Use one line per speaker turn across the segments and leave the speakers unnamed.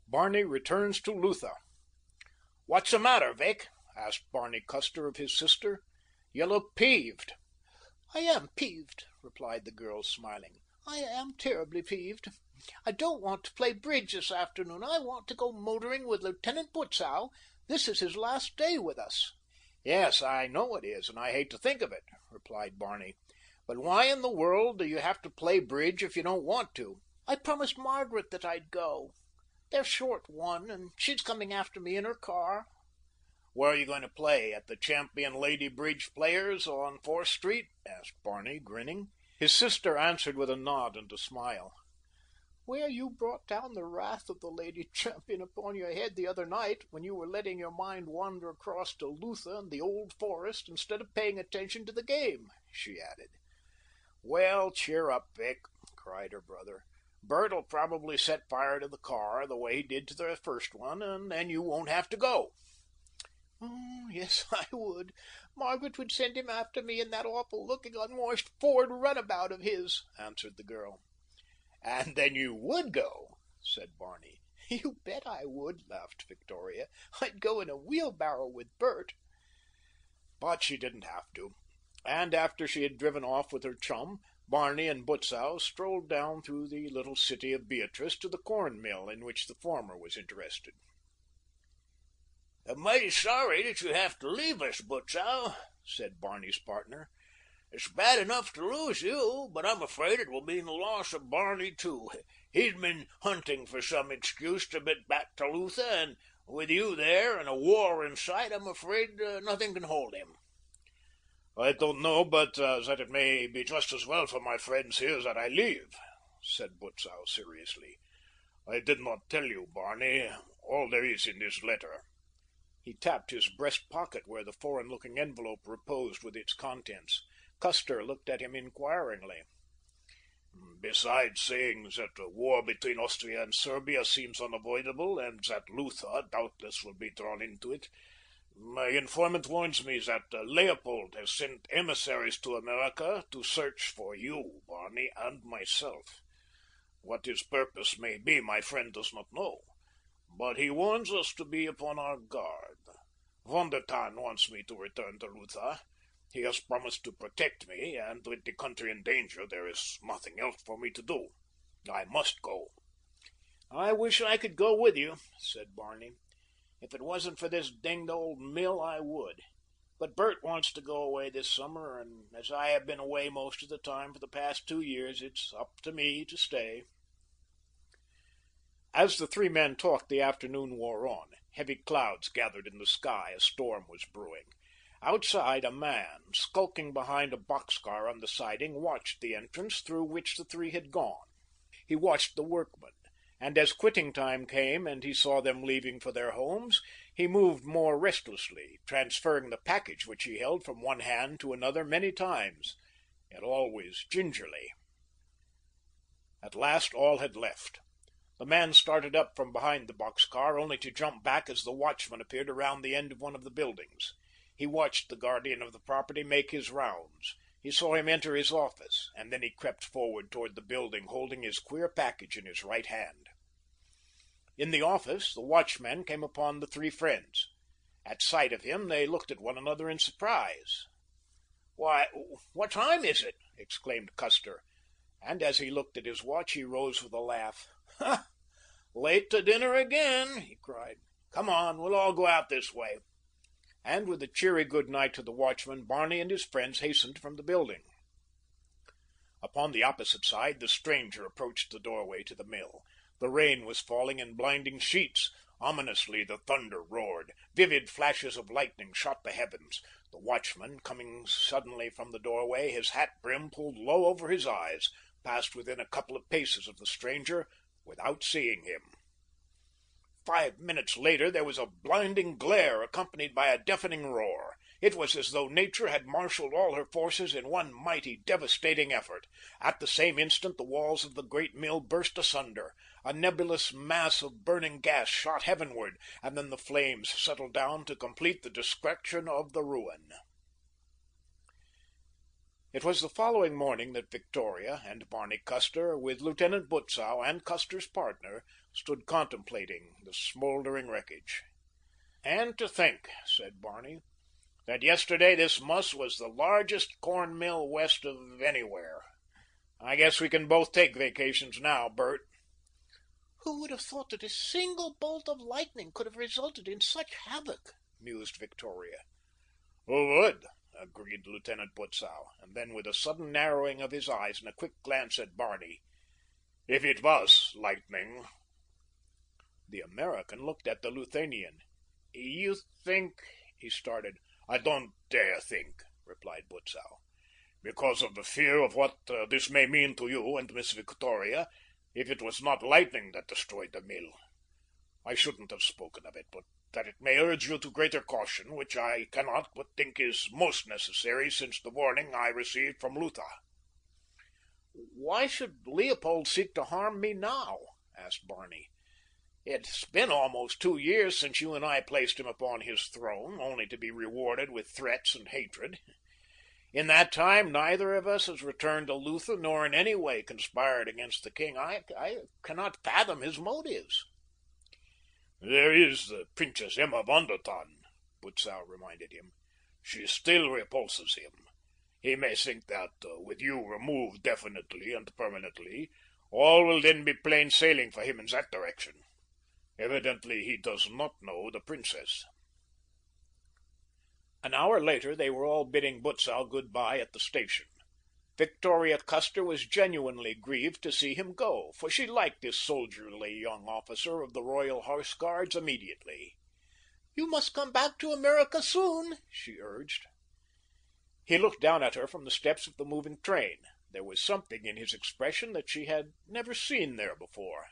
Barney returns to Lutha. "What's the matter, Vic?" asked Barney Custer of his sister. "You look peeved."
"I am peeved," replied the girl, smiling. "I am terribly peeved. I don't want to play bridge this afternoon. I want to go motoring with Lieutenant Butzow. This is his last day with us."
"Yes, I know it is, and I hate to think of it," replied Barney. "But why in the world do you have to play bridge if you don't want to?"
"I promised Margaret that I'd go. They're short one, and she's coming after me in her car."
"Where are you going to play? At the Champion Lady Bridge Players on 4th Street?" asked Barney, grinning. His sister answered with a nod and a smile.
"Where you brought down the wrath of the Lady Champion upon your head the other night, when you were letting your mind wander across to Lutha and the Old Forest instead of paying attention to the game," she added.
"Well, cheer up, Vic," cried her brother. "Bert'll probably set fire to the car the way he did to the first one, and then you won't have to go."
"Oh, yes, I would. Margaret would send him after me in that awful-looking, unwashed Ford runabout of his," answered the girl.
"And then you would go," said Barney.
"You bet I would," laughed Victoria. "I'd go in a wheelbarrow with Bert."
But she didn't have to, and after she had driven off with her chum, Barney and Butzow strolled down through the little city of Beatrice to the corn mill in which the former was interested.
"I'm mighty sorry that you have to leave us, Butzow," said Barney's partner. "It's bad enough to lose you, but I'm afraid it will mean the loss of Barney, too. He's been hunting for some excuse to get back to Lutha, and with you there and a war in sight, I'm afraid nothing can hold him."
"I don't know but that it may be just as well for my friends here that I leave," said Butzow seriously. "I did not tell you, Barney, all there is in this letter." He tapped his breast pocket where the foreign-looking envelope reposed with its contents. Custer looked at him inquiringly. "Besides saying that the war between Austria and Serbia seems unavoidable, and that Lutha doubtless will be drawn into it, my informant warns me that Leopold has sent emissaries to America to search for you, Barney, and myself. What his purpose may be, my friend does not know, but he warns us to be upon our guard. Von der Tann wants me to return to Lutha. He has promised to protect me, and with the country in danger, there is nothing else for me to do. I must go."
"I wish I could go with you," said Barney. "If it wasn't for this dinged old mill, I would. But Bert wants to go away this summer, and as I have been away most of the time for the past 2 years, it's up to me to stay." As the three men talked, the afternoon wore on. Heavy clouds gathered in the sky. A storm was brewing. Outside, a man, skulking behind a boxcar on the siding, watched the entrance through which the three had gone. He watched the workmen, and as quitting time came and he saw them leaving for their homes, he moved more restlessly, transferring the package which he held from one hand to another many times, yet always gingerly. At last all had left. The man started up from behind the boxcar, only to jump back as the watchman appeared around the end of one of the buildings. He watched the guardian of the property make his rounds. He saw him enter his office, and then he crept forward toward the building, holding his queer package in his right hand. In the office, the watchman came upon the three friends. At sight of him, they looked at one another in surprise.
"Why, what time is it?"
exclaimed Custer, and as he looked at his watch, he rose with a laugh. "Ha! Late to dinner again," he cried. "Come on, we'll all go out this way." And with a cheery good night to the watchman, Barney and his friends hastened from the building. Upon the opposite side, the stranger approached the doorway to the mill. The rain was falling in blinding sheets. Ominously the thunder roared. Vivid flashes of lightning shot the heavens. The watchman, coming suddenly from the doorway, his hat brim pulled low over his eyes, passed within a couple of paces of the stranger without seeing him. 5 minutes later there was a blinding glare accompanied by a deafening roar. It was as though nature had marshaled all her forces in one mighty, devastating effort. At the same instant the walls of the great mill burst asunder. A nebulous mass of burning gas shot heavenward, and then the flames settled down to complete the destruction of the ruin.
It was the following morning that Victoria and Barney Custer, with Lieutenant Butzow and Custer's partner, stood contemplating the smoldering wreckage. "And to think," said Barney, "that yesterday this muss was the largest corn mill west of anywhere. I guess we can both take vacations now, Bert."
"Who would have thought that a single bolt of lightning could have resulted in such havoc?" mused Victoria.
"Who would?" agreed Lieutenant Butzow, and then, with a sudden narrowing of his eyes and a quick glance at Barney, "if it was lightning." The American looked at the Lithuanian. "You think—" he started. "I don't dare think," replied Butzow. "Because of the fear of what this may mean to you and Miss Victoria, if it was not lightning that destroyed the mill. I shouldn't have spoken of it, but that it may urge you to greater caution, which I cannot but think is most necessary since the warning I received from Luther."
"Why should Leopold seek to harm me now?" asked Barney. "It's been almost 2 years since you and I placed him upon his throne, only to be rewarded with threats and hatred. In that time, neither of us has returned to Luther, nor in any way conspired against the king. I cannot fathom his motives."
"There is the Princess Emma von der Tann," Butzow reminded him. "She still repulses him. He may think that, with you removed definitely and permanently, all will then be plain sailing for him in that direction. Evidently he does not know the princess."
An hour later they were all bidding Butzow good-bye at the station. Victoria Custer was genuinely grieved to see him go, for she liked this soldierly young officer of the Royal Horse Guards immediately. "You must come back to America soon," she urged. He looked down at her from the steps of the moving train. There was something in his expression that she had never seen there before.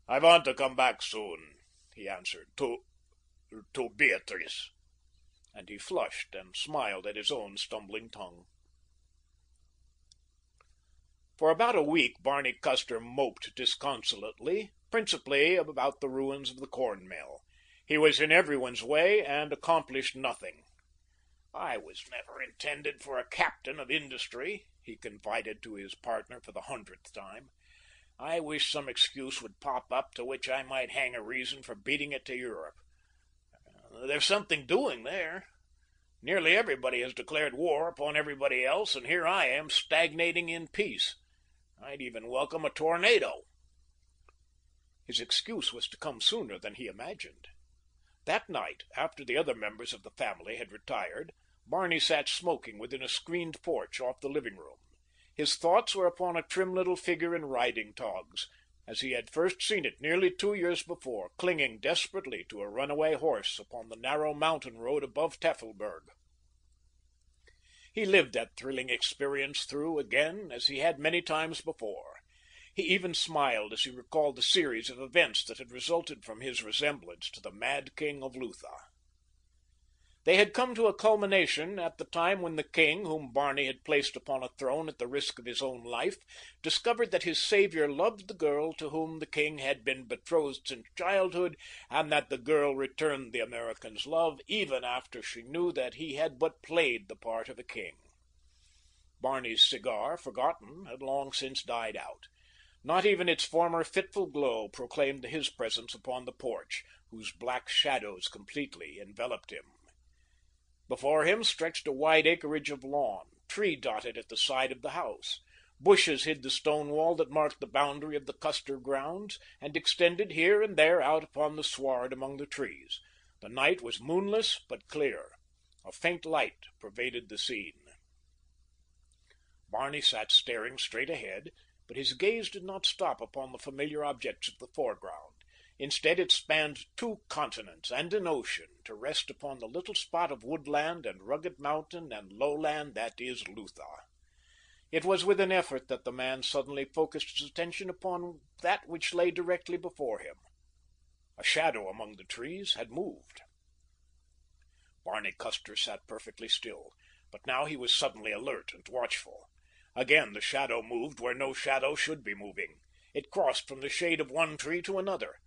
"I want to come back soon," he answered, to Beatrice."
And he flushed and smiled at his own stumbling tongue. For about a week Barney Custer moped disconsolately, principally about the ruins of the corn mill. He was in everyone's way and accomplished nothing. "I was never intended for a captain of industry," he confided to his partner for the 100th time. "I wish some excuse would pop up to which I might hang a reason for beating it to Europe. There's something doing there. Nearly everybody has declared war upon everybody else, and here I am stagnating in peace. I'd even welcome a tornado." His excuse was to come sooner than he imagined. That night, after the other members of the family had retired, Barney sat smoking within a screened porch off the living room. His thoughts were upon a trim little figure in riding togs, as he had first seen it nearly 2 years before, clinging desperately to a runaway horse upon the narrow mountain road above Tafelberg. He lived that thrilling experience through again, as he had many times before. He even smiled as he recalled the series of events that had resulted from his resemblance to the mad king of Lutha. They had come to a culmination at the time when the king, whom Barney had placed upon a throne at the risk of his own life, discovered that his savior loved the girl to whom the king had been betrothed since childhood, and that the girl returned the American's love even after she knew that he had but played the part of a king. Barney's cigar, forgotten, had long since died out. Not even its former fitful glow proclaimed his presence upon the porch, whose black shadows completely enveloped him. Before him stretched a wide acreage of lawn, tree-dotted at the side of the house. Bushes hid the stone wall that marked the boundary of the Custer grounds, and extended here and there out upon the sward among the trees. The night was moonless but clear. A faint light pervaded the scene. Barney sat staring straight ahead, but his gaze did not stop upon the familiar objects of the foreground. Instead, it spanned 2 continents and an ocean to rest upon the little spot of woodland and rugged mountain and lowland that is Lutha. It was with an effort that the man suddenly focused his attention upon that which lay directly before him. A shadow among the trees had moved. Barney Custer sat perfectly still, but now he was suddenly alert and watchful. Again the shadow moved where no shadow should be moving. It crossed from the shade of one tree to another.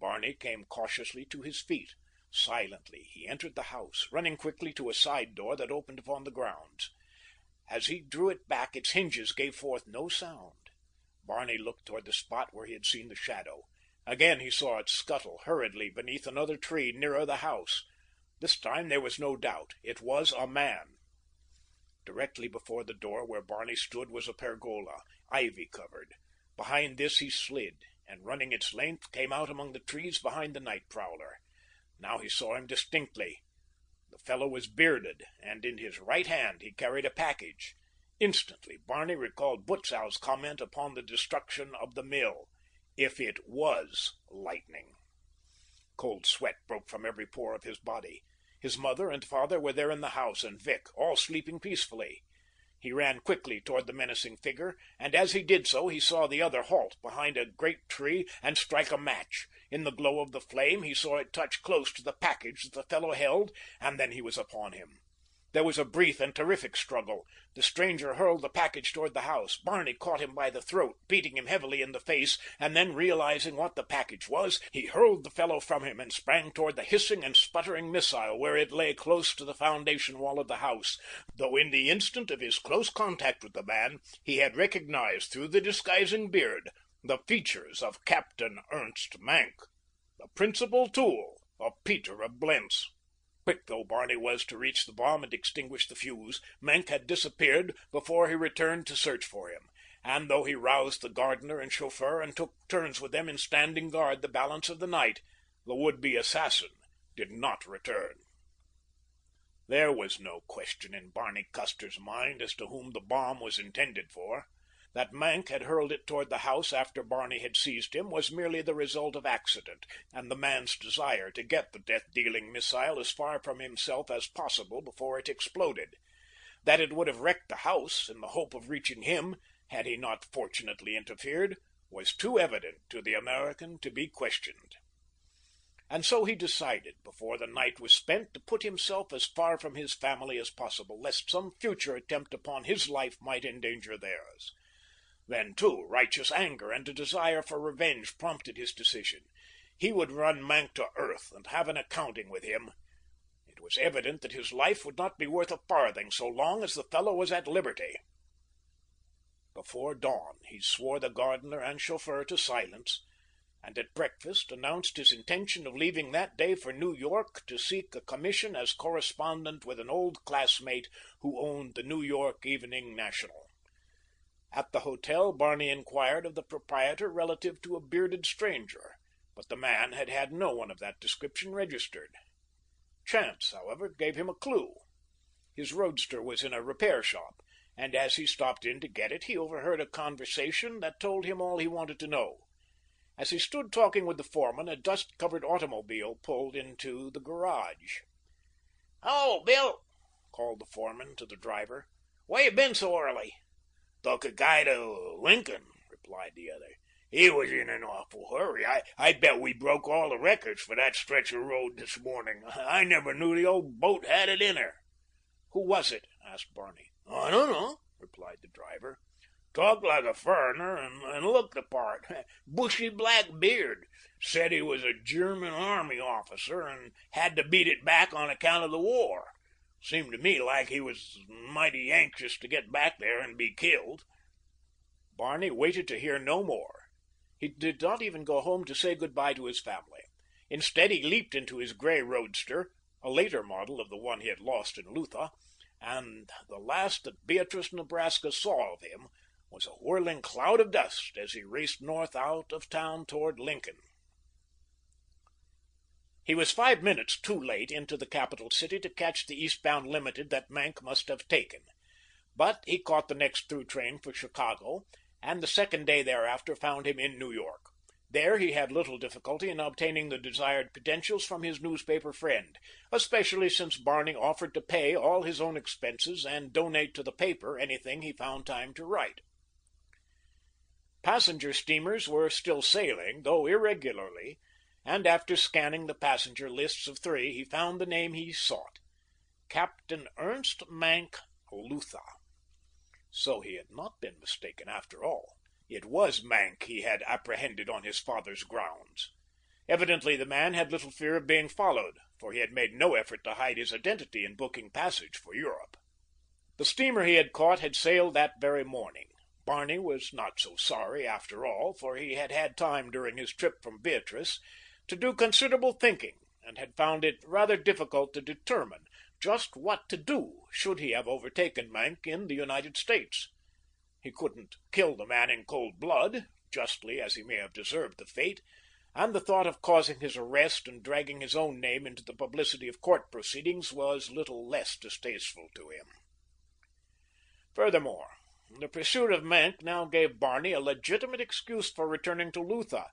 Barney came cautiously to his feet. Silently he entered the house, running quickly to a side door that opened upon the grounds. As he drew it back, its hinges gave forth no sound. Barney looked toward the spot where he had seen the shadow. Again he saw it scuttle hurriedly beneath another tree nearer the house. This time there was no doubt. It was a man. Directly before the door where Barney stood was a pergola, ivy-covered. Behind this he slid, and running its length, came out among the trees behind the night prowler. Now he saw him distinctly. The fellow was bearded, and in his right hand he carried a package. Instantly Barney recalled Butzow's comment upon the destruction of the mill. If it was lightning. Cold sweat broke from every pore of his body. His mother and father were there in the house, and Vic, all sleeping peacefully. He ran quickly toward the menacing figure, and as he did so, he saw the other halt behind a great tree and strike a match. In the glow of the flame, he saw it touch close to the package that the fellow held, and then he was upon him. There was a brief and terrific struggle. The stranger hurled the package toward the house. Barney caught him by the throat, beating him heavily in the face, and then, realizing what the package was, he hurled the fellow from him and sprang toward the hissing and sputtering missile where it lay close to the foundation wall of the house, though in the instant of his close contact with the man, he had recognized through the disguising beard the features of Captain Ernst Mank, the principal tool of Peter of Blentz. Quick though Barney was to reach the bomb and extinguish the fuse, Mank had disappeared before he returned to search for him, and though he roused the gardener and chauffeur and took turns with them in standing guard the balance of the night, the would-be assassin did not return. There was no question in Barney Custer's mind as to whom the bomb was intended for. That Mank had hurled it toward the house after Barney had seized him was merely the result of accident, and the man's desire to get the death-dealing missile as far from himself as possible before it exploded. That it would have wrecked the house in the hope of reaching him, had he not fortunately interfered, was too evident to the American to be questioned. And so he decided, before the night was spent, to put himself as far from his family as possible, lest some future attempt upon his life might endanger theirs. Then, too, righteous anger and a desire for revenge prompted his decision. He would run Mank to earth and have an accounting with him. It was evident that his life would not be worth a farthing so long as the fellow was at liberty. Before dawn, he swore the gardener and chauffeur to silence, and at breakfast announced his intention of leaving that day for New York to seek a commission as correspondent with an old classmate who owned the New York Evening National. At the hotel, Barney inquired of the proprietor relative to a bearded stranger, but the man had had no one of that description registered. Chance, however, gave him a clue. His roadster was in a repair shop, and as he stopped in to get it, he overheard a conversation that told him all he wanted to know. As he stood talking with the foreman, a dust-covered automobile pulled into the garage. "Oh, Bill," called the foreman to the driver. "Where you been so early?" "Took a guy to Lincoln," replied the other. "He was in an awful hurry. I bet we broke all the records for that stretch of road this morning. I never knew the old boat had it in her." "Who was it?" asked Barney.
"I don't know," replied the driver. "Talked like a foreigner and looked the part. Bushy black beard. Said he was a German army officer and had to beat it back on account of the war. Seemed to me like he was mighty anxious to get back there and be killed."
Barney waited to hear no more. He did not even go home to say goodbye to his family. Instead, he leaped into his gray roadster, a later model of the one he had lost in Lutha, and the last that Beatrice, Nebraska, saw of him was a whirling cloud of dust as he raced north out of town toward Lincoln. He was 5 minutes too late into the capital city to catch the eastbound limited that Mank must have taken. But he caught the next through train for Chicago, and the second day thereafter found him in New York. There he had little difficulty in obtaining the desired credentials from his newspaper friend, especially since Barney offered to pay all his own expenses and donate to the paper anything he found time to write. Passenger steamers were still sailing, though irregularly, and after scanning the passenger lists of 3, he found the name he sought. Captain Ernst Mank, Lutha. So he had not been mistaken after all. It was Mank he had apprehended on his father's grounds. Evidently the man had little fear of being followed, for he had made no effort to hide his identity in booking passage for Europe.
The steamer he had caught had sailed that very morning. Barney was not so sorry, after all, for he had had time during his trip from Beatrice to do considerable thinking, and had found it rather difficult to determine just what to do should he have overtaken Maenck in the United States. He couldn't kill the man in cold blood, justly as he may have deserved the fate, and the thought of causing his arrest and dragging his own name into the publicity of court proceedings was little less distasteful to him. Furthermore, the pursuit of Maenck now gave Barney a legitimate excuse for returning to Lutha,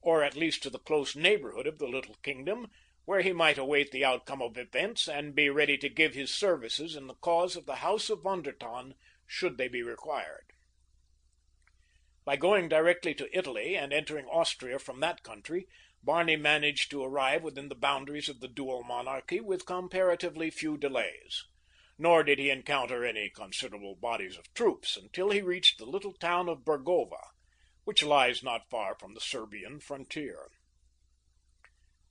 or at least to the close neighborhood of the little kingdom, where he might await the outcome of events and be ready to give his services in the cause of the House of Von der Tann should they be required. By going directly to Italy and entering Austria from that country, Barney managed to arrive within the boundaries of the dual monarchy with comparatively few delays. Nor did he encounter any considerable bodies of troops until he reached the little town of Burgova, which lies not far from the Serbian frontier.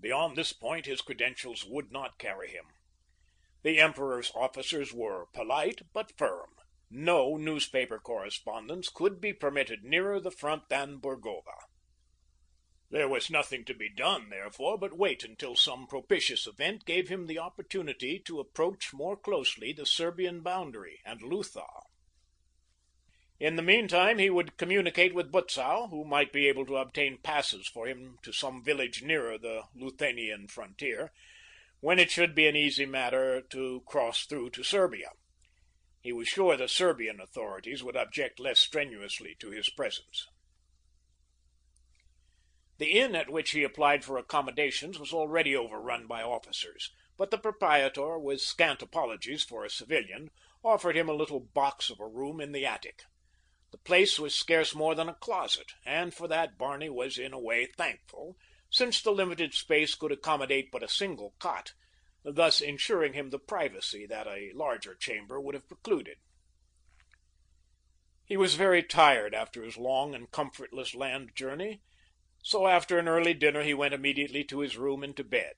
Beyond this point his credentials would not carry him. The Emperor's officers were polite but firm. No newspaper correspondence could be permitted nearer the front than Burgova. There was nothing to be done, therefore, but wait until some propitious event gave him the opportunity to approach more closely the Serbian boundary and Lutha. In the meantime, he would communicate with Butzow, who might be able to obtain passes for him to some village nearer the Luthanian frontier, when it should be an easy matter to cross through to Serbia. He was sure the Serbian authorities would object less strenuously to his presence. The inn at which he applied for accommodations was already overrun by officers, but the proprietor, with scant apologies for a civilian, offered him a little box of a room in the attic. The place was scarce more than a closet, and for that Barney was in a way thankful, since the limited space could accommodate but a single cot, thus ensuring him the privacy that a larger chamber would have precluded. He was very tired after his long and comfortless land journey, so after an early dinner he went immediately to his room and to bed.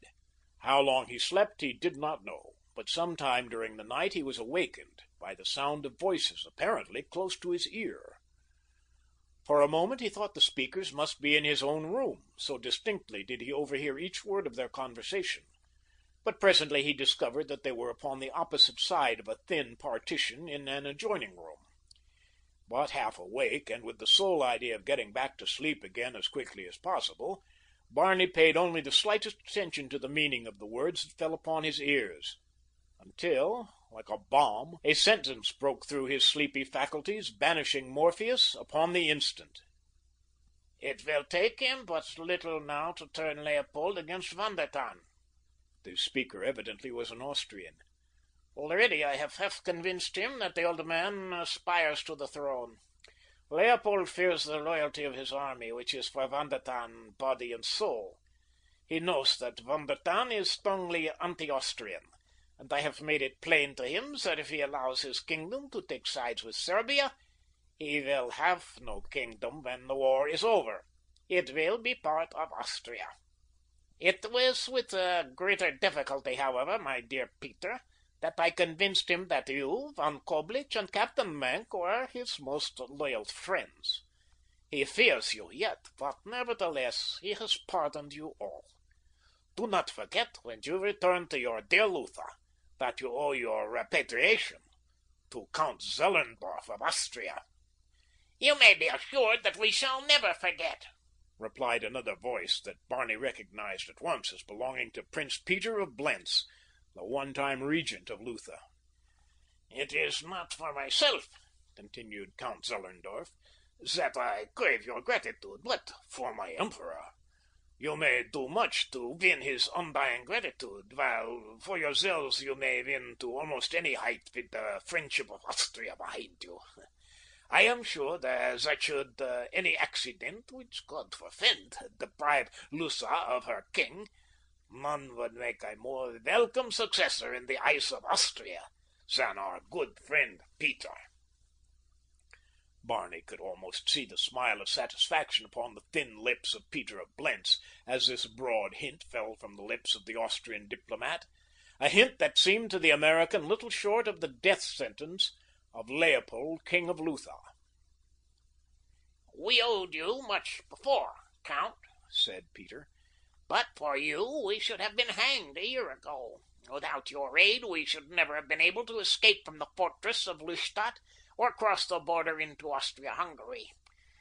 How long he slept he did not know, but sometime during the night he was awakened by the sound of voices, apparently close to his ear. For a moment he thought the speakers must be in his own room, so distinctly did he overhear each word of their conversation. But presently he discovered that they were upon the opposite side of a thin partition in an adjoining room. But half awake, and with the sole idea of getting back to sleep again as quickly as possible, Barney paid only the slightest attention to the meaning of the words that fell upon his ears, until, like a bomb, a sentence broke through his sleepy faculties, banishing Morpheus upon the instant. "It will take him but little now to turn Leopold against Von der Tann." The speaker evidently was an Austrian. "Already I have half convinced him that the old man aspires to the throne. Leopold fears the loyalty of his army, which is for Von der Tann body and soul. He knows that Von der Tann is strongly anti-Austrian, and I have made it plain to him that if he allows his kingdom to take sides with Serbia, he will have no kingdom when the war is over. It will be part of Austria. It was with greater difficulty, however, my dear Peter, that I convinced him that you, Von Koblich, and Captain Maenck were his most loyal friends. He fears you yet, but nevertheless he has pardoned you all. Do not forget, when you return to your dear Lutha, that you owe your repatriation to Count Zellendorf of Austria." "You may be assured that we shall never forget," replied another voice that Barney recognized at once as belonging to Prince Peter of Blentz, the one-time regent of Lutha. "It is not for myself," continued Count Zellendorf, "that I crave your gratitude, but for my emperor. You may do much to win his undying gratitude, while for yourselves you may win to almost any height with the friendship of Austria behind you. I am sure that should any accident, which God forfend, deprive Lutha of her king, none would make a more welcome successor in the eyes of Austria than our good friend Peter." Barney could almost see the smile of satisfaction upon the thin lips of Peter of Blentz as this broad hint fell from the lips of the Austrian diplomat,
a hint that seemed to the American little short of the death sentence of Leopold, King of Lutha.
"We owed you much before, Count," said Peter. "But for you, we should have been hanged a year ago. Without your aid, we should never have been able to escape from the fortress of Lustadt or cross the border into Austria-Hungary.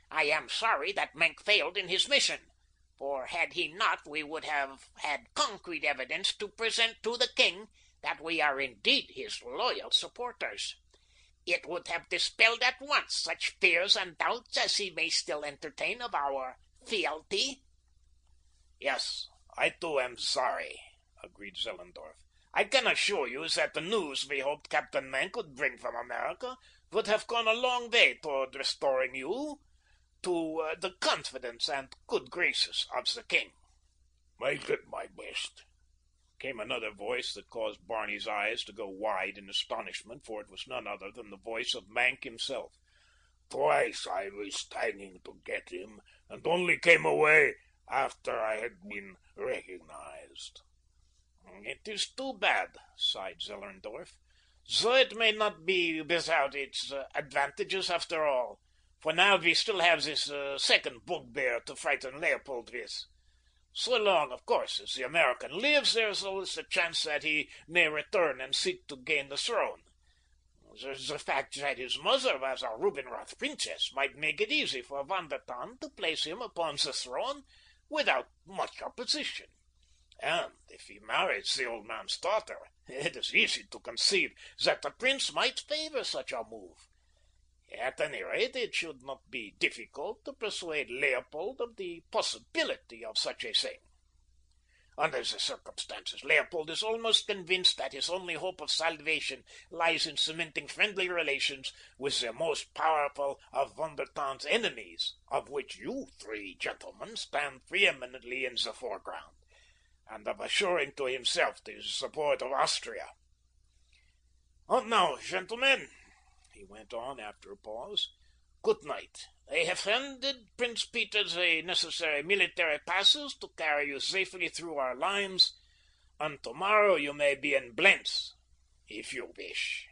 I am sorry that Maenck failed in his mission, for had he not, we would have had concrete evidence to present to the king that we are indeed his loyal supporters. It would have dispelled at once such fears and doubts as he may still entertain of our fealty."
"Yes, I too am sorry," agreed Zellendorf. "I can assure you that the news we hoped Captain Maenck would bring from America would have gone a long way toward restoring you to the confidence and good graces of the king."
"I did my best,"
came another voice that caused Barney's eyes to go wide in astonishment, for it was none other than the voice of Maenck himself.
"Twice I was trying to get him, and only came away after I had been recognized."
"It is too bad," sighed Zellendorf. "Though it may not be without its advantages after all, for now we still have this second bugbear to frighten Leopold with. So long, of course, as the American lives, there is always a chance that he may return and seek to gain the throne. The fact that his mother was a Rubinroth princess might make it easy for Von der Tann to place him upon the throne without much opposition. And if he marries the old man's daughter, it is easy to conceive that the prince might favor such a move. At any rate, it should not be difficult to persuade Leopold of the possibility of such a thing. Under the circumstances, Leopold is almost convinced that his only hope of salvation lies in cementing friendly relations with the most powerful of Von der Tann's enemies, of which you three gentlemen stand preeminently in the foreground, and of assuring to himself the support of Austria. And now, gentlemen," he went on after a pause, "good night. I have handed Prince Peter the necessary military passes to carry you safely through our lines, and tomorrow you may be in Blentz, if you wish."